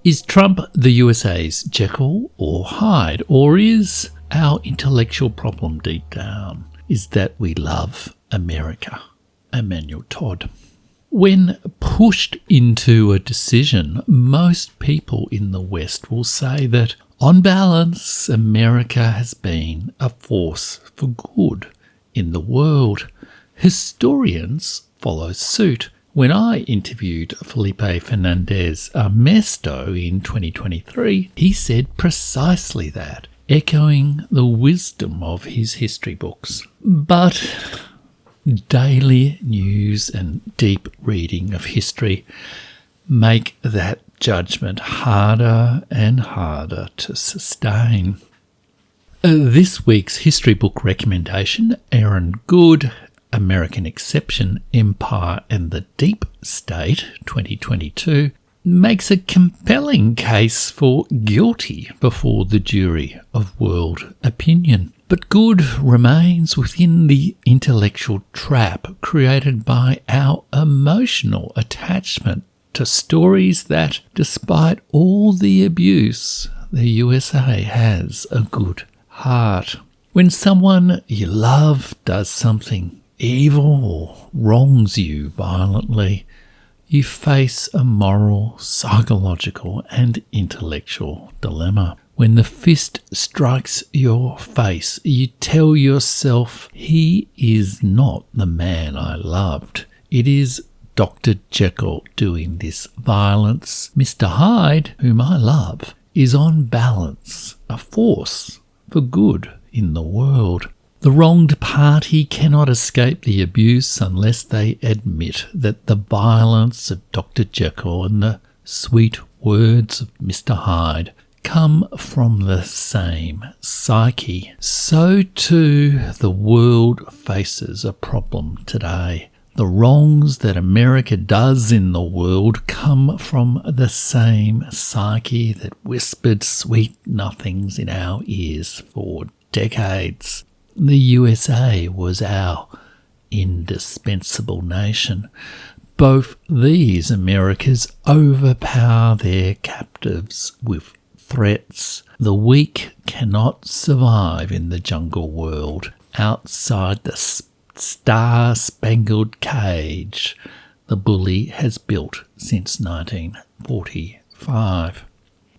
Is Trump the USA's Jekyll or Hyde? Or is our intellectual problem deep down is that we love America? Emmanuel Todd. When pushed into a decision, most people in the West will say that, on balance, America has been a force for good in the world. Historians follow suit. When I interviewed Felipe Fernández-Armesto in 2023, he said precisely that, echoing the wisdom of his history books. But daily news and deep reading of history make that judgment harder and harder to sustain. This week's history book recommendation, Aaron Good, American Exception, Empire and the Deep State, 2022, makes a compelling case for guilty before the jury of world opinion. But Good remains within the intellectual trap created by our emotional attachment to stories that, despite all the abuse, the USA has a good heart. When someone you love does something evil or wrongs you violently, you face a moral, psychological and intellectual dilemma. When the fist strikes your face, you tell yourself, he is not the man I loved. It is Dr. Jekyll doing this violence. Mr. Hyde, whom I love, is on balance a force for good in the world. The wronged party cannot escape the abuse unless they admit that the violence of Dr. Jekyll and the sweet words of Mr. Hyde come from the same psyche. So too the world faces a problem today. The wrongs that America does in the world come from the same psyche that whispered sweet nothings in our ears for decades. The USA was our indispensable nation. Both these Americas overpower their captives with threats. The weak cannot survive in the jungle world outside the star-spangled cage the bully has built since 1945.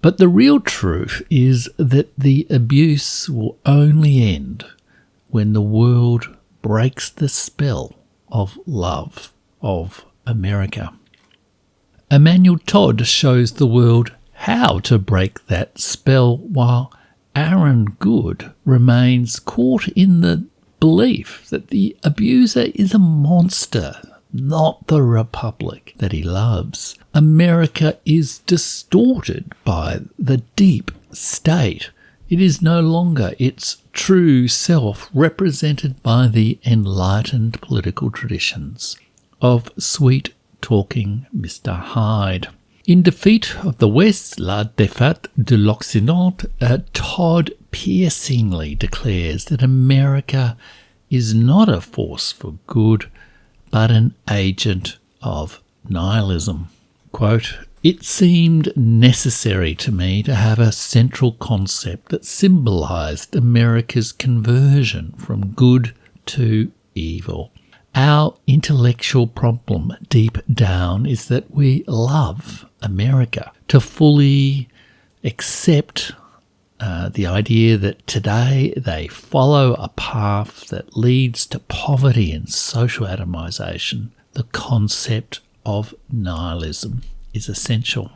But the real truth is that the abuse will only end when the world breaks the spell of love of America. Emmanuel Todd shows the world how to break that spell, while Aaron Good remains caught in the belief that the abuser is a monster, not the republic that he loves. America is distorted by the deep state. It is no longer its true self, represented by the enlightened political traditions of sweet-talking Mr. Hyde. In Defeat of the West, La Défaite de l'Occident, Todd piercingly declares that America is not a force for good, but an agent of nihilism. Quote, "It seemed necessary to me to have a central concept that symbolized America's conversion from good to evil. Our intellectual problem deep down is that we love America. To fully accept the idea that today they follow a path that leads to poverty and social atomization, the concept of nihilism is essential.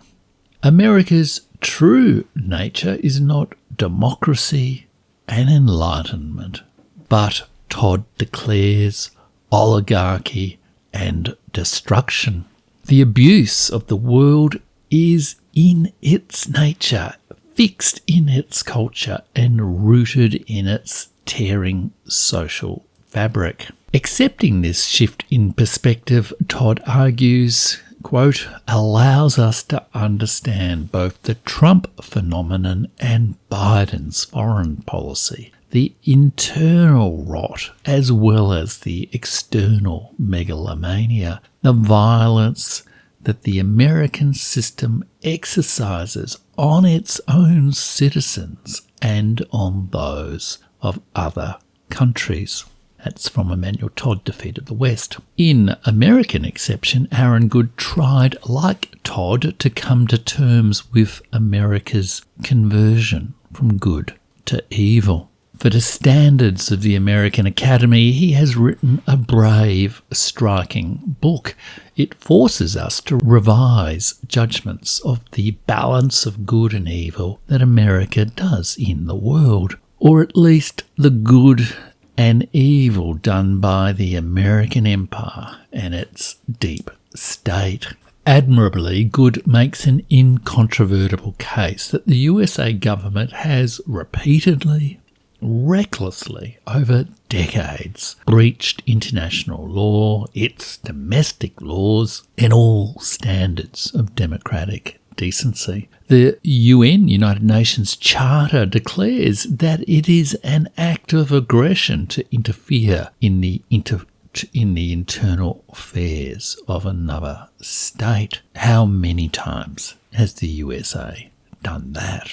America's true nature is not democracy and enlightenment, but, Todd declares, oligarchy and destruction. The abuse of the world is in its nature, fixed in its culture and rooted in its tearing social fabric. Accepting this shift in perspective, Todd argues, quote, allows us to understand both the Trump phenomenon and Biden's foreign policy, the internal rot as well as the external megalomania, the violence that the American system exercises on its own citizens and on those of other countries. That's from Emmanuel Todd, Defeat of the West. In American Exception, Aaron Good tried, like Todd, to come to terms with America's conversion from good to evil. For the standards of the American Academy, he has written a brave, striking book. It forces us to revise judgments of the balance of good and evil that America does in the world, or at least the good and evil done by the American empire and its deep state. Admirably, Good makes an incontrovertible case that the USA government has repeatedly, recklessly, over decades, breached international law, its domestic laws, and all standards of democratic decency. The UN, United Nations Charter, declares that it is an act of aggression to interfere in the internal affairs of another state. How many times has the USA done that?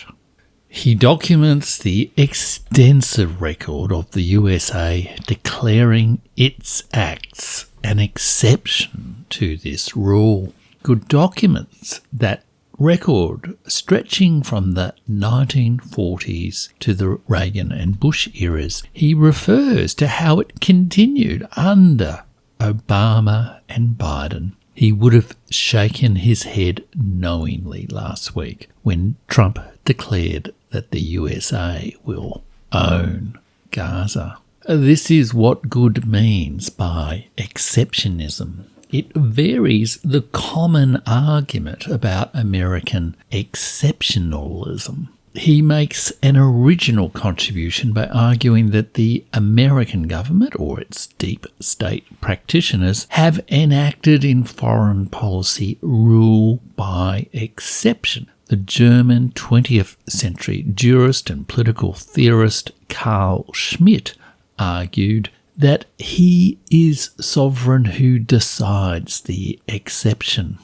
He documents the extensive record of the USA declaring its acts an exception to this rule. Good documents that record stretching from the 1940s to the Reagan and Bush eras. He refers to how it continued under Obama and Biden. He would have shaken his head knowingly last week when Trump declared that the USA will own Gaza. This is what Good means by exceptionism. It varies the common argument about American exceptionalism. He makes an original contribution by arguing that the American government, or its deep state practitioners, have enacted in foreign policy rule by exception. The German 20th century jurist and political theorist Carl Schmitt argued that he is sovereign who decides the exception.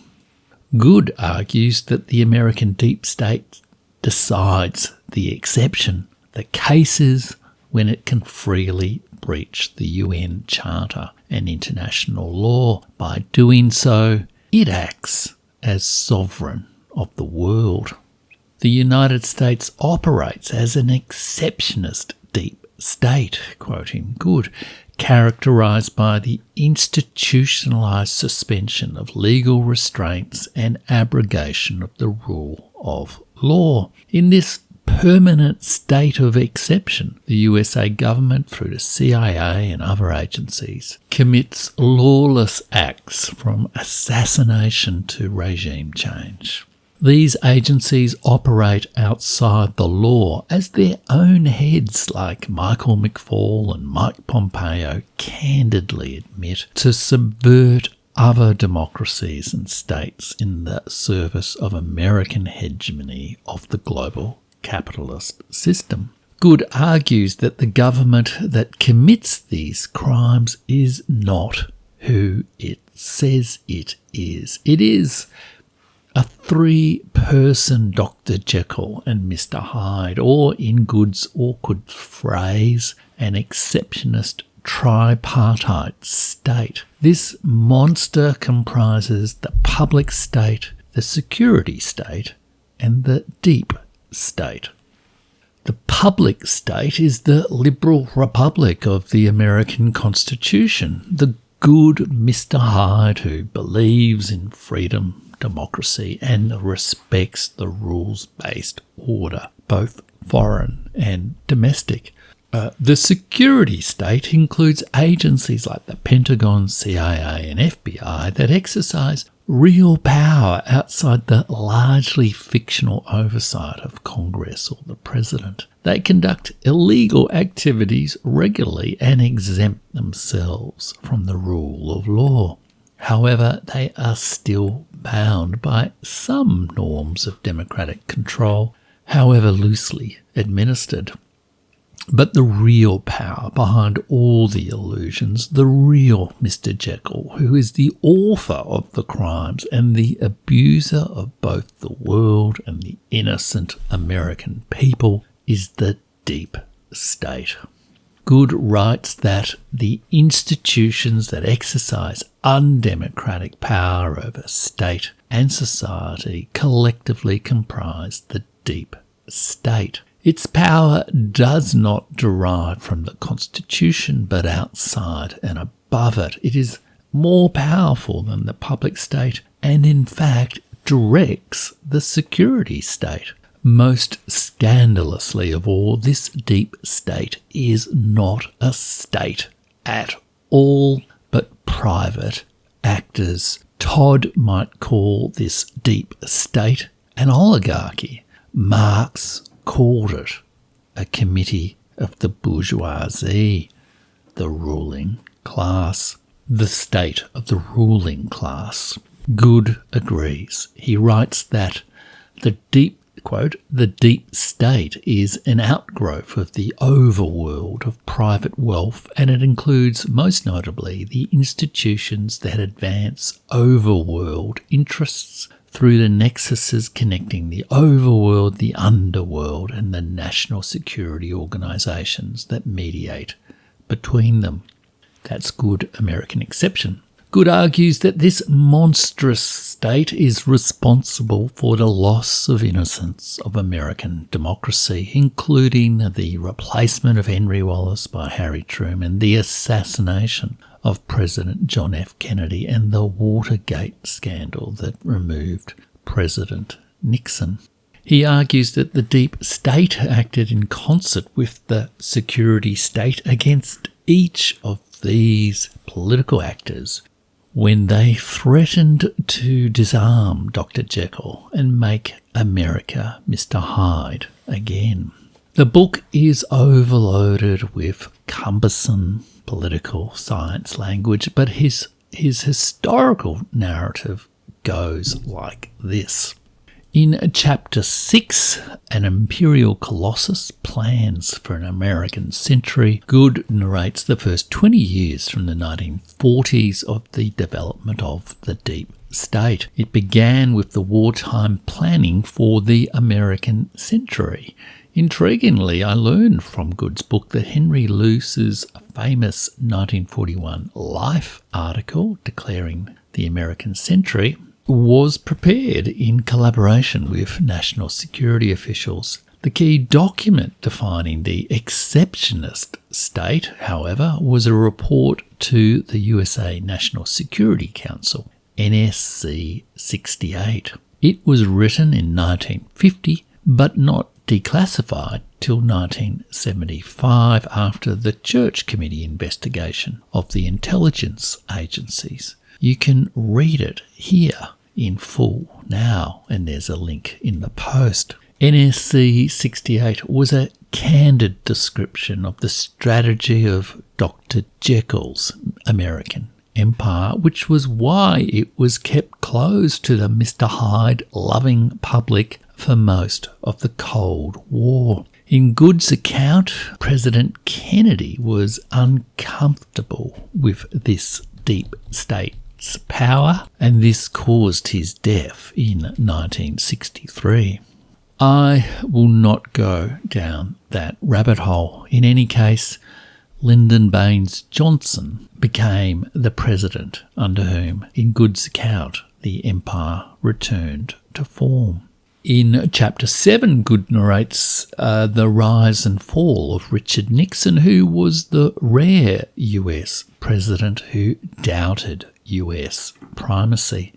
Good argues that the American deep state decides the exception, the cases when it can freely breach the UN Charter and international law. By doing so, it acts as sovereign of the world. The United States operates as an exceptionist deep state, quoting Good, characterised by the institutionalised suspension of legal restraints and abrogation of the rule of law. In this permanent state of exception, the USA government, through the CIA and other agencies, commits lawless acts from assassination to regime change. These agencies operate outside the law as their own heads, like Michael McFaul and Mike Pompeo, candidly admit, to subvert other democracies and states in the service of American hegemony of the global capitalist system. Good argues that the government that commits these crimes is not who it says it is. It is a three-person Dr Jekyll and Mr Hyde, or in Good's awkward phrase, an exceptionist tripartite state. This monster comprises the public state, the security state, and the deep state. The public state is the liberal republic of the American Constitution, the good Mr Hyde who believes in freedom, democracy, and respects the rules-based order, both foreign and domestic. The security state includes agencies like the Pentagon, CIA, and FBI that exercise real power outside the largely fictional oversight of Congress or the President. They conduct illegal activities regularly and exempt themselves from the rule of law. However, they are still bound by some norms of democratic control, however loosely administered. But the real power behind all the illusions, the real Mr. Jekyll, who is the author of the crimes and the abuser of both the world and the innocent American people, is the deep state. Good writes that the institutions that exercise undemocratic power over state and society collectively comprise the deep state. Its power does not derive from the Constitution, but outside and above it. It is more powerful than the public state and, in fact, directs the security state. Most scandalously of all, this deep state is not a state at all, but private actors. Todd might call this deep state an oligarchy. Marx called it a committee of the bourgeoisie, the ruling class, the state of the ruling class. Good agrees. He writes that the deep state is an outgrowth of the overworld of private wealth, and it includes most notably the institutions that advance overworld interests through the nexuses connecting the overworld, the underworld, and the national security organisations that mediate between them. That's good American exception. Good argues that this monstrous state is responsible for the loss of innocence of American democracy, including the replacement of Henry Wallace by Harry Truman, the assassination of President John F. Kennedy, and the Watergate scandal that removed President Nixon. He argues that the deep state acted in concert with the security state against each of these political actors when they threatened to disarm Dr. Jekyll and make America Mr. Hyde again. The book is overloaded with cumbersome political science language, but his historical narrative goes like this. In Chapter 6, An Imperial Colossus Plans for an American Century, Good narrates the first 20 years from the 1940s of the development of the deep state. It began with the wartime planning for the American century. Intriguingly, I learned from Good's book that Henry Luce's famous 1941 Life article declaring the American century was prepared in collaboration with national security officials. The key document defining the exceptionist state, however, was a report to the USA National Security Council, NSC 68. It was written in 1950, but not declassified till 1975 after the Church Committee investigation of the intelligence agencies. You can read it here in full now, and there's a link in the post. NSC 68 was a candid description of the strategy of Dr. Jekyll's American empire, which was why it was kept closed to the Mr. Hyde loving public for most of the Cold War. In Good's account, President Kennedy was uncomfortable with this deep state's power, and this caused his death in 1963. I will not go down that rabbit hole. In any case, Lyndon Baines Johnson became the president under whom, in Good's account, the empire returned to form. In Chapter 7, Good narrates the rise and fall of Richard Nixon, who was the rare US president who doubted US primacy.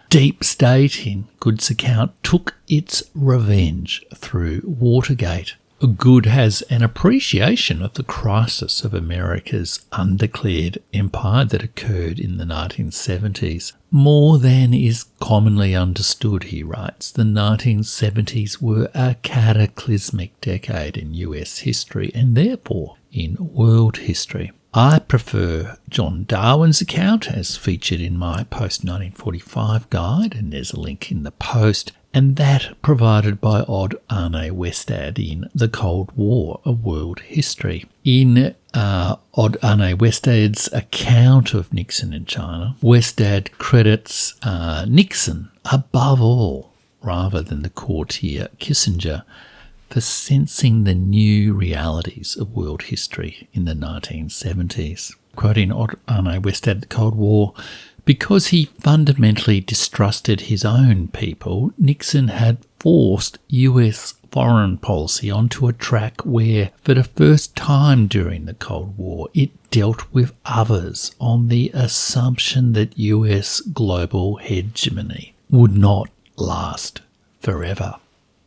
Deep State, in Good's account, took its revenge through Watergate. Good has an appreciation of the crisis of America's undeclared empire that occurred in the 1970s. More than is commonly understood, he writes, the 1970s were a cataclysmic decade in US history and therefore in world history. I prefer John Darwin's account, as featured in my post-1945 guide, and there's a link in the post, and that provided by Odd Arne Westad in The Cold War, A World History. In Odd Arne Westad's account of Nixon in China, Westad credits Nixon above all, rather than the courtier Kissinger, for sensing the new realities of world history in the 1970s. Quoting Odd Arne Westad, The Cold War, because he fundamentally distrusted his own people, Nixon had forced US foreign policy onto a track where, for the first time during the Cold War, it dealt with others on the assumption that US global hegemony would not last forever.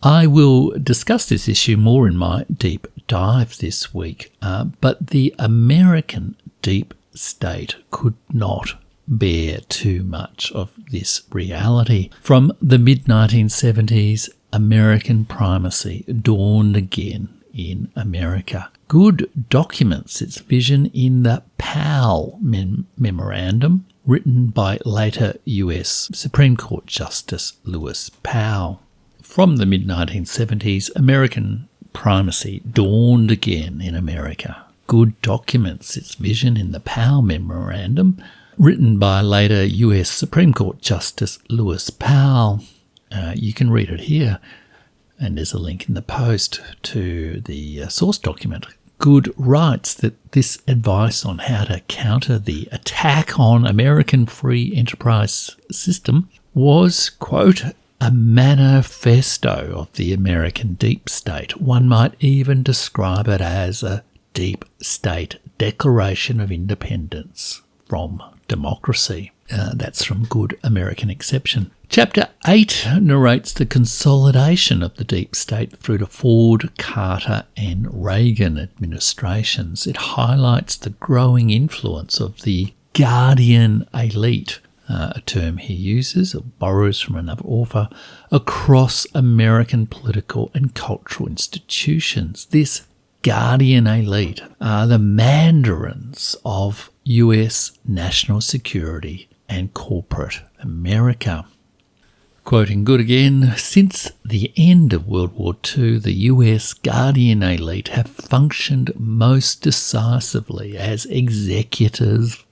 I will discuss this issue more in my deep dive this week, but the American deep state could not bear too much of this reality. From the mid-1970s, American primacy dawned again in America. Good documents its vision in the Powell Memorandum, written by later US Supreme Court Justice Lewis Powell. From the mid-1970s, American primacy dawned again in America. Good documents its vision in the Powell Memorandum, written by later US Supreme Court Justice Lewis Powell. You can read it here, and there's a link in the post to the source document. Good writes that this advice on how to counter the attack on American free enterprise system was, quote, a manifesto of the American deep state. One might even describe it as a deep state declaration of independence from democracy. That's from Good American Exception. Chapter 8 narrates the consolidation of the deep state through the Ford, Carter and Reagan administrations. It highlights the growing influence of the guardian elite, a term he uses or borrows from another author, across American political and cultural institutions. This guardian elite are the mandarins of US national security and corporate America. Quoting Good again, since the end of World War II, the US guardian elite have functioned most decisively as executors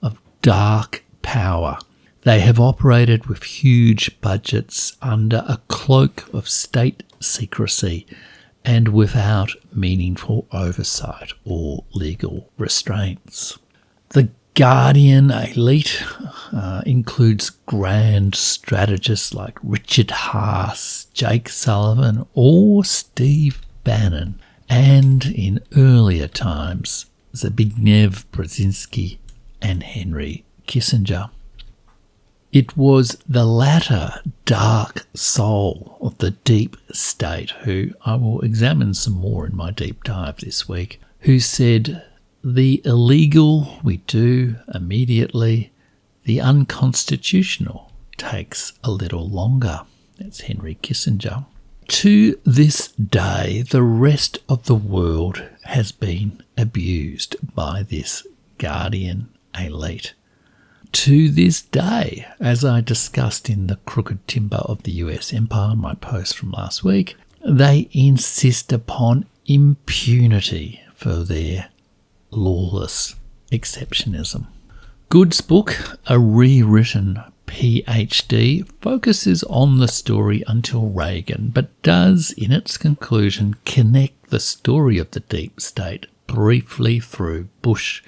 of dark power. They have operated with huge budgets under a cloak of state secrecy and without meaningful oversight or legal restraints. The guardian elite includes grand strategists like Richard Haas, Jake Sullivan or Steve Bannon, and in earlier times, Zbigniew Brzezinski and Henry Kissinger. It was the latter dark soul of the deep state, who I will examine some more in my deep dive this week, who said, the illegal we do immediately, the unconstitutional takes a little longer. That's Henry Kissinger. To this day, the rest of the world has been abused by this guardian elite. To this day, as I discussed in The Crooked Timber of the US Empire, my post from last week, they insist upon impunity for their lawless exceptionism. Good's book, a rewritten PhD, focuses on the story until Reagan, but does, in its conclusion, connect the story of the deep state briefly through Bush,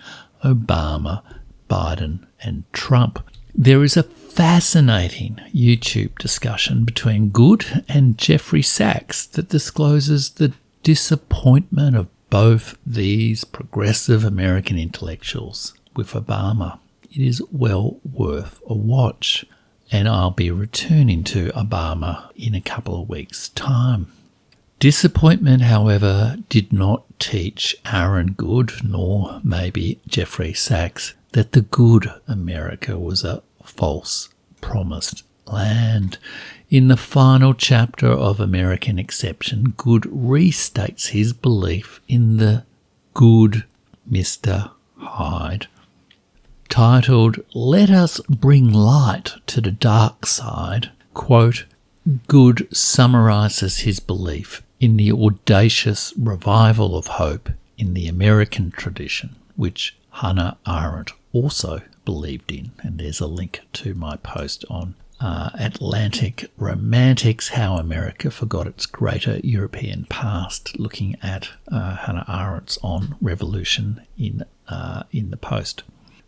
Obama, Biden and Trump. There is a fascinating YouTube discussion between Good and Jeffrey Sachs that discloses the disappointment of both these progressive American intellectuals with Obama. It is well worth a watch, and I'll be returning to Obama in a couple of weeks' time. Disappointment, however, did not teach Aaron Good, nor maybe Jeffrey Sachs, that the good America was a false promised land. In the final chapter of American Exception, Good restates his belief in the good Mr. Hyde. titled "Let Us Bring Light to the Dark Side," quote, Good summarises his belief in the audacious revival of hope in the American tradition, which Hannah Arendt also believed in. And there's a link to my post on Atlantic Romantics, How America Forgot Its Greater European Past, looking at Hannah Arendt's On Revolution in the post.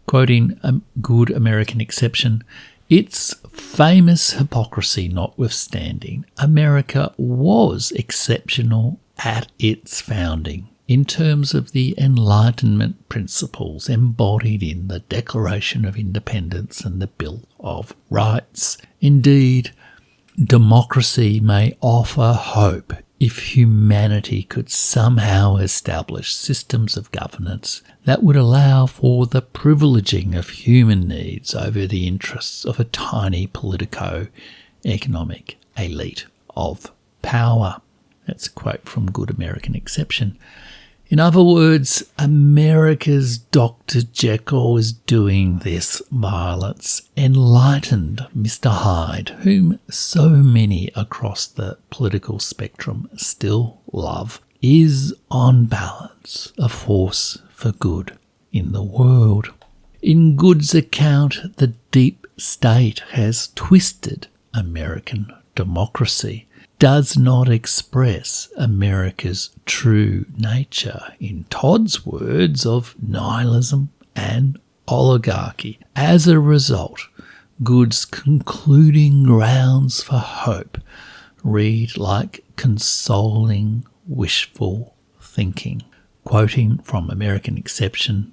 Quoting a good American exception, its famous hypocrisy notwithstanding, America was exceptional at its founding in terms of the Enlightenment principles embodied in the Declaration of Independence and the Bill of Rights. Indeed, democracy may offer hope if humanity could somehow establish systems of governance that would allow for the privileging of human needs over the interests of a tiny politico-economic elite of power. That's a quote from Good American Exception. In other words, America's Dr. Jekyll is doing this violence. Enlightened Mr. Hyde, whom so many across the political spectrum still love, is on balance a force for good in the world. In Good's account, the deep state has twisted American democracy, does not express America's true nature, in Todd's words, of nihilism and oligarchy. As a result, Good's concluding grounds for hope read like consoling, wishful thinking. Quoting from American Exception,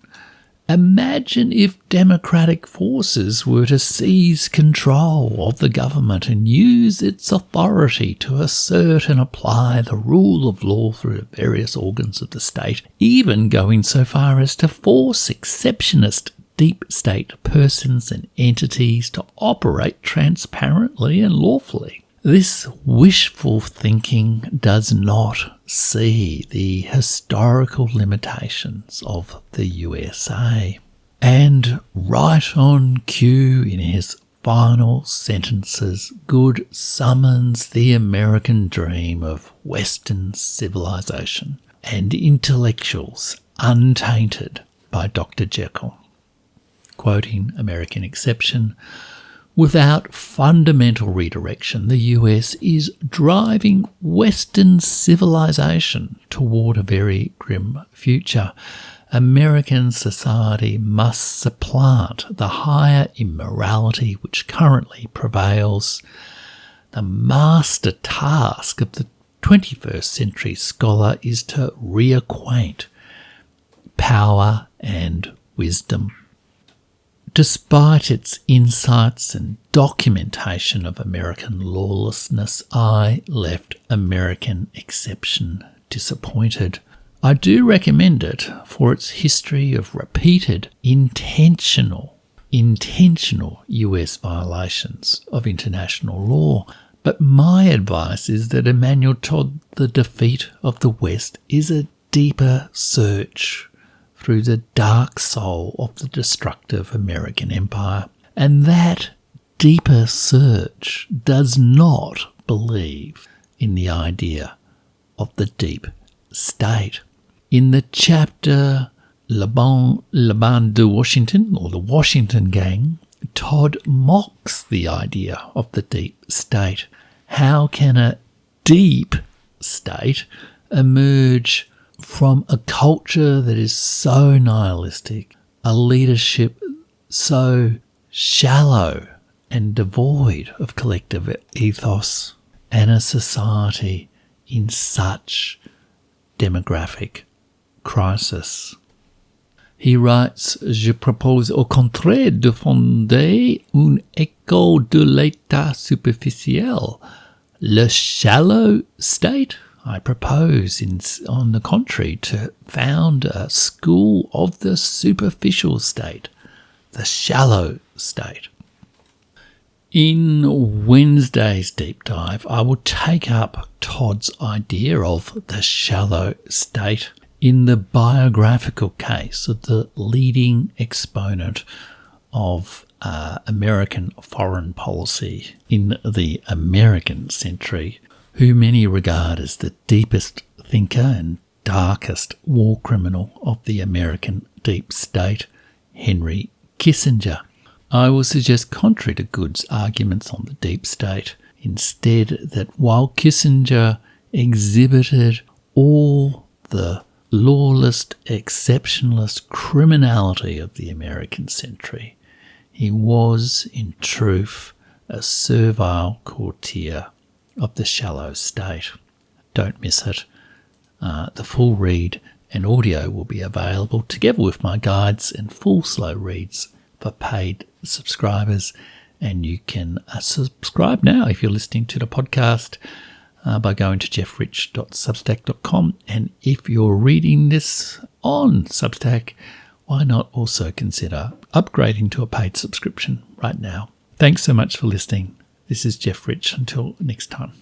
imagine if democratic forces were to seize control of the government and use its authority to assert and apply the rule of law through the various organs of the state, even going so far as to force exceptionist deep state persons and entities to operate transparently and lawfully. This wishful thinking does not see the historical limitations of the USA. And right on cue in his final sentences, Good summons the American dream of Western civilization and intellectuals untainted by Dr. Jekyll. Quoting American Exception, without fundamental redirection, the US is driving Western civilization toward a very grim future. American society must supplant the higher immorality which currently prevails. The master task of the 21st century scholar is to reacquaint power and wisdom. Despite its insights and documentation of American lawlessness, I left American Exception disappointed. I do recommend it for its history of repeated, intentional US violations of international law. But my advice is that Emmanuel Todd, The Defeat of the West, is a deeper search through the dark soul of the destructive American empire. And that deeper search does not believe in the idea of the deep state. In the chapter Le Bande de Washington, or the Washington Gang, Todd mocks the idea of the deep state. How can a deep state emerge from a culture that is so nihilistic, a leadership so shallow and devoid of collective ethos, and a society in such demographic crisis? He writes, Je propose au contraire de fonder une école de l'état superficiel, le shallow state. I propose, on the contrary, to found a school of the superficial state, the shallow state. In Wednesday's deep dive, I will take up Todd's idea of the shallow state in the biographical case of the leading exponent of American foreign policy in the American century, who many regard as the deepest thinker and darkest war criminal of the American deep state, Henry Kissinger. I will suggest, contrary to Good's arguments on the deep state, instead that while Kissinger exhibited all the lawless, exceptionalist criminality of the American century, he was, in truth, a servile courtier of the shallow state. Don't miss it. The full read and audio will be available together with my guides and full slow reads for paid subscribers. And you can subscribe now if you're listening to the podcast by going to jeffrich.substack.com. And if you're reading this on Substack, why not also consider upgrading to a paid subscription right now? Thanks so much for listening. This is Jeff Rich. Until next time.